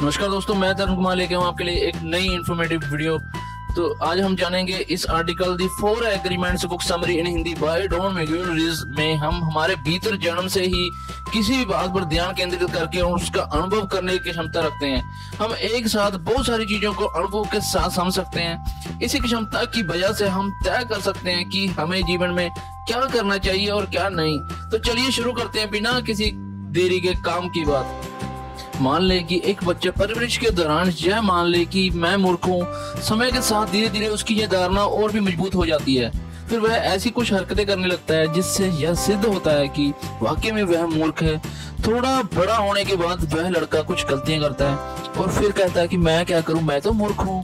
नमस्कार दोस्तों, मैं तरुण कुमार लेके हूँ आपके लिए एक नई इन्फॉर्मेटिव वीडियो। तो आज हम जानेंगे इस article the 4 agreements book summary in Hindi by Don Miguel Ruiz में हम हमारे भीतर जन्म से ही किसी भी बात पर ध्यान केंद्रित करके और उसका अनुभव करने की क्षमता रखते हैं। हम एक साथ बहुत सारी चीजों को अनुभव के साथ समझ सकते हैं। इसी क्षमता की वजह से हम तय कर सकते हैं कि हमें जीवन में क्या करना चाहिए और क्या नहीं। तो चलिए शुरू करते हैं बिना किसी देरी के काम की बात। मान ले कि एक बच्चे परवरिश के दौरान यह मान ले कि मैं मूर्ख हूँ। समय के साथ धीरे धीरे उसकी यह धारणा और भी मजबूत हो जाती है। फिर वह ऐसी कुछ हरकतें करने लगता है जिससे यह सिद्ध होता है कि वाकई में वह मूर्ख है। थोड़ा बड़ा होने के बाद वह लड़का कुछ गलतियां करता है और फिर कहता है कि मैं क्या करूं, मैं तो मूर्ख हूँ,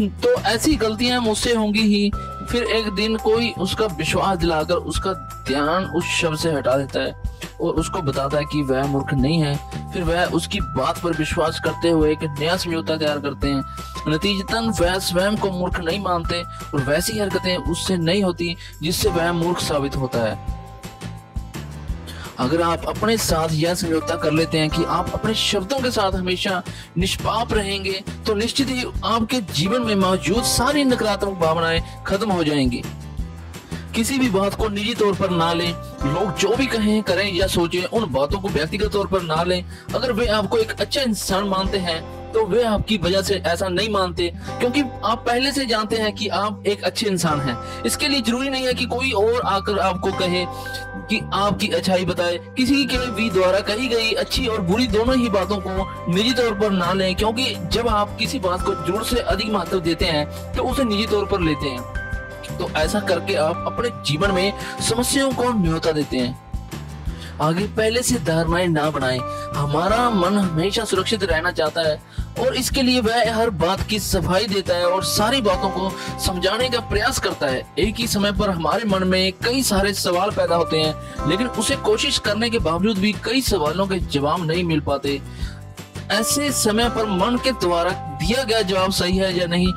तो ऐसी गलतियां मुझसे होंगी ही। फिर एक दिन कोई उसका विश्वास दिलाकर उसका ध्यान उस शब्द से हटा देता है और उसको बताता है कि वह मूर्ख नहीं है। फिर वह उसकी बात पर विश्वास करते हुए एक नया समझौता तैयार करते हैं। नतीजतन वह स्वयं को मूर्ख नहीं मानते और वैसी हरकतें उससे नहीं होती जिससे वह मूर्ख साबित होता है। अगर आप अपने साथ यह समझौता कर लेते हैं कि आप अपने शब्दों के साथ हमेशा निष्पाप रहेंगे, तो निश्चित ही आपके जीवन में मौजूद सारी नकारात्मक भावनाएं खत्म हो जाएंगी। किसी भी बात को निजी तौर पर ना लें। लोग जो भी कहें, करें या सोचें, उन बातों को व्यक्तिगत तौर पर ना लें। अगर वे आपको एक अच्छा इंसान मानते हैं तो वे आपकी वजह से ऐसा नहीं मानते, क्योंकि आप पहले से जानते हैं कि आप एक अच्छे इंसान हैं। इसके लिए जरूरी नहीं है कि कोई और आकर आपको कहे कि आपकी अच्छाई बताए। किसी के भी द्वारा कही गई अच्छी और बुरी दोनों ही बातों को निजी तौर पर ना लें, क्योंकि जब आप किसी बात को जरूरत से अधिक महत्व देते हैं तो उसे निजी तौर पर लेते हैं। तो ऐसा करके आप अपने जीवन में समस्याओं को न्योता देते हैं। आगे पहले से धारणाएं ना बनाएं। हमारा मन हमेशा सुरक्षित रहना चाहता है और इसके लिए वह हर बात की सफाई देता है और सारी बातों को समझाने का प्रयास करता है। एक ही समय पर हमारे मन में कई सारे सवाल पैदा होते हैं, लेकिन उसे कोशिश करने के बावजूद भी कई सवालों के जवाब नहीं मिल पाते। ऐसे समय पर मन के द्वारा दिया गया जवाब सही है या नहीं,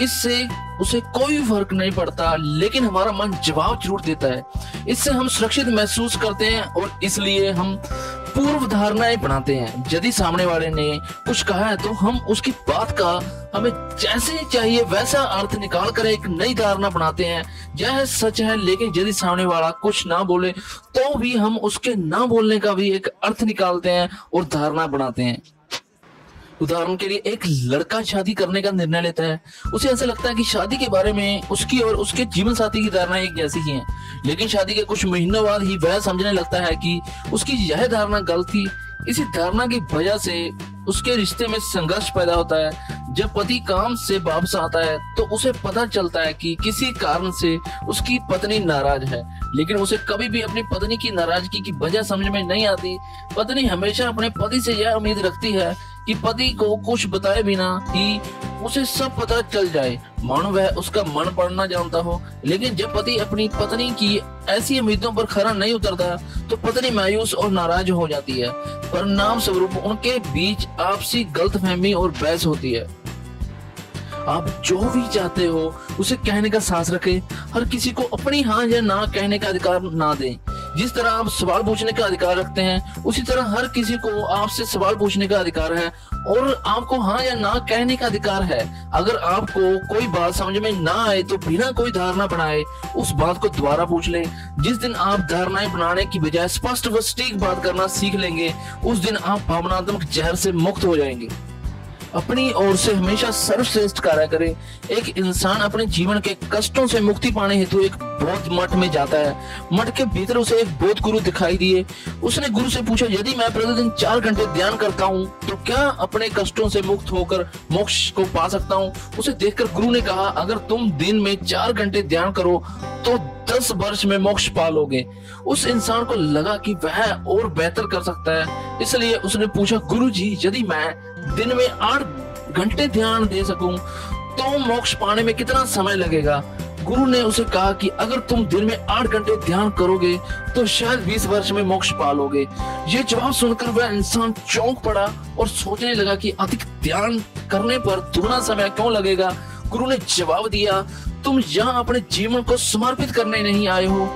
इससे उसे कोई फर्क नहीं पड़ता, लेकिन हमारा मन जवाब जरूर देता है। इससे हम सुरक्षित महसूस करते हैं और इसलिए हम पूर्व धारणाएं बनाते हैं। यदि सामने वाले ने कुछ कहा है तो हम उसकी बात का हमें जैसे चाहिए वैसा अर्थ निकाल कर एक नई धारणा बनाते हैं। यह सच है, लेकिन यदि सामने वाला कुछ ना बोले तो भी हम उसके ना बोलने का भी एक अर्थ निकालते हैं और धारणा बनाते हैं। उदाहरण के लिए, एक लड़का शादी करने का निर्णय लेता है। उसे ऐसा लगता है कि शादी के बारे में उसकी और उसके जीवन साथी की धारणा एक जैसी ही है, लेकिन शादी के कुछ महीनों बाद ही वह समझने लगता है कि उसकी यह धारणा गलत थी। इसी धारणा की वजह से उसके रिश्ते में संघर्ष पैदा होता है। जब पति काम से वापस आता है तो उसे पता चलता है कि किसी कारण से उसकी पत्नी नाराज है, लेकिन उसे कभी भी अपनी पत्नी की नाराजगी की वजह समझ में नहीं आती। पत्नी हमेशा अपने पति से यह उम्मीद रखती है कि पति को कुछ बताए बिना ही उसे सब पता चल जाए, मानो वह उसका मन पढ़ना जानता हो। लेकिन जब पति अपनी पत्नी की ऐसी उम्मीदों पर खरा नहीं उतरता तो पत्नी मायूस और नाराज हो जाती है। परिणाम स्वरूप उनके बीच आपसी गलतफहमी और बहस होती है। आप जो भी चाहते हो उसे कहने का साहस रखें। हर किसी को अपनी हाँ या ना कहने का अधिकार ना दें। जिस तरह आप सवाल पूछने का अधिकार रखते हैं, उसी तरह हर किसी को आपसे सवाल पूछने का अधिकार है और आपको हाँ या ना कहने का अधिकार है। अगर आपको कोई बात समझ में ना आए तो बिना कोई धारणा बनाए उस बात को दोबारा पूछ लें। जिस दिन आप धारणाएं बनाने की बजाय स्पष्ट व सटीक बात करना सीख लेंगे, उस दिन आप भावनात्मक जहर से मुक्त हो जाएंगे। अपनी ओर से हमेशा सर्वश्रेष्ठ कार्य करें। एक इंसान अपने जीवन के कष्टों से मुक्ति पाने हेतु एक बौद्ध मठ में जाता है। मठ के भीतर उसे एक बौद्ध गुरु दिखाई दिए। उसने गुरु से पूछा, यदि मैं प्रतिदिन 4 घंटे ध्यान करता हूँ तो क्या अपने कष्टों से मुक्त होकर मोक्ष को पा सकता हूँ? उसे देखकर गुरु ने कहा, अगर तुम दिन में 4 घंटे ध्यान करो तो 10 वर्ष में मोक्ष पा लोगे। उस इंसान को लगा कि वह और बेहतर कर सकता है, इसलिए उसने पूछा, गुरु जी, यदि मैं दिन में 8 घंटे ध्यान दे सकूं तो मोक्ष पाने में कितना समय लगेगा? गुरु ने उसे कहा कि अगर तुम दिन में 8 घंटे ध्यान करोगे तो शायद 20 वर्ष में मोक्ष पा लोगे। ये जवाब सुनकर वह इंसान चौंक पड़ा और सोचने लगा कि अधिक ध्यान करने पर दुगना समय क्यों लगेगा। गुरु ने जवाब दिया, तुम यहाँ अपने जीवन को समर्पित करने नहीं आए हो।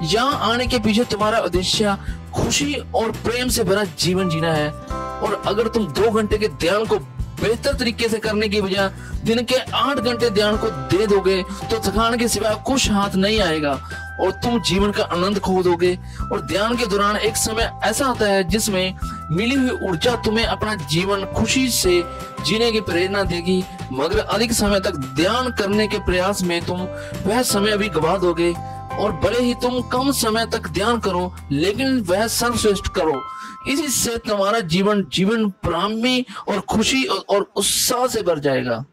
यहाँ आने के पीछे तुम्हारा उद्देश्य खुशी और प्रेम से भरा जीवन जीना है। और अगर तुम 2 घंटे के ध्यान को बेहतर तरीके से करने की बजाय दिन के 8 घंटे ध्यान को दे दोगे तो थकान के सिवा कुछ हाथ नहीं आएगा और तुम जीवन का आनंद खो दोगे। और ध्यान के दौरान एक समय ऐसा आता है जिसमें मिली हुई ऊर्जा तुम्हें अपना जीवन खुशी से जीने की प्रेरणा देगी, मगर अधिक समय तक ध्यान करने के प्रयास में तुम वह समय भी गवा दोगे। और भले ही तुम कम समय तक ध्यान करो लेकिन वह सर्वश्रेष्ठ करो, इसी से तुम्हारा जीवन प्रामी और खुशी और उत्साह से भर जाएगा।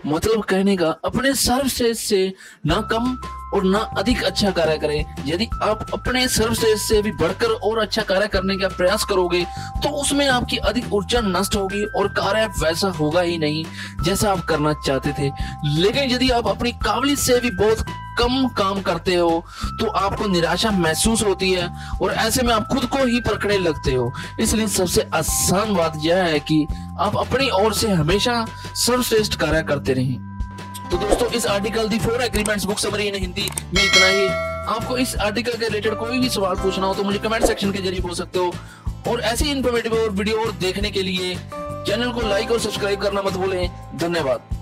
मतलब कहने का अपने सर्वश्रेष्ठ से ना कम और ना अधिक अच्छा कार्य करें। यदि आप अपने सर्वश्रेष्ठ से भी बढ़कर और अच्छा कार्य करने का प्रयास करोगे तो उसमें आपकी अधिक ऊर्जा नष्ट होगी और कार्य वैसा होगा ही नहीं जैसा आप करना चाहते थे। लेकिन यदि आप अपनी काबिलियत से भी बहुत कम काम करते हो तो आपको निराशा महसूस होती है और ऐसे में आप खुद को ही परखने लगते हो। इसलिए सबसे आसान बात यह है कि आप अपनी ओर से हमेशा सर्वश्रेष्ठ कार्य करते रहें। तो दोस्तों, इस article the 4 agreements book summary in Hindi में इतना ही। आपको इस आर्टिकल के रिलेटेड कोई भी सवाल पूछना हो तो मुझे कमेंट सेक्शन के जरिए पूछ सकते हो। और ऐसी इन्फॉर्मेटिव और वीडियो देखने के लिए चैनल को लाइक और सब्सक्राइब करना मत भूलें। धन्यवाद।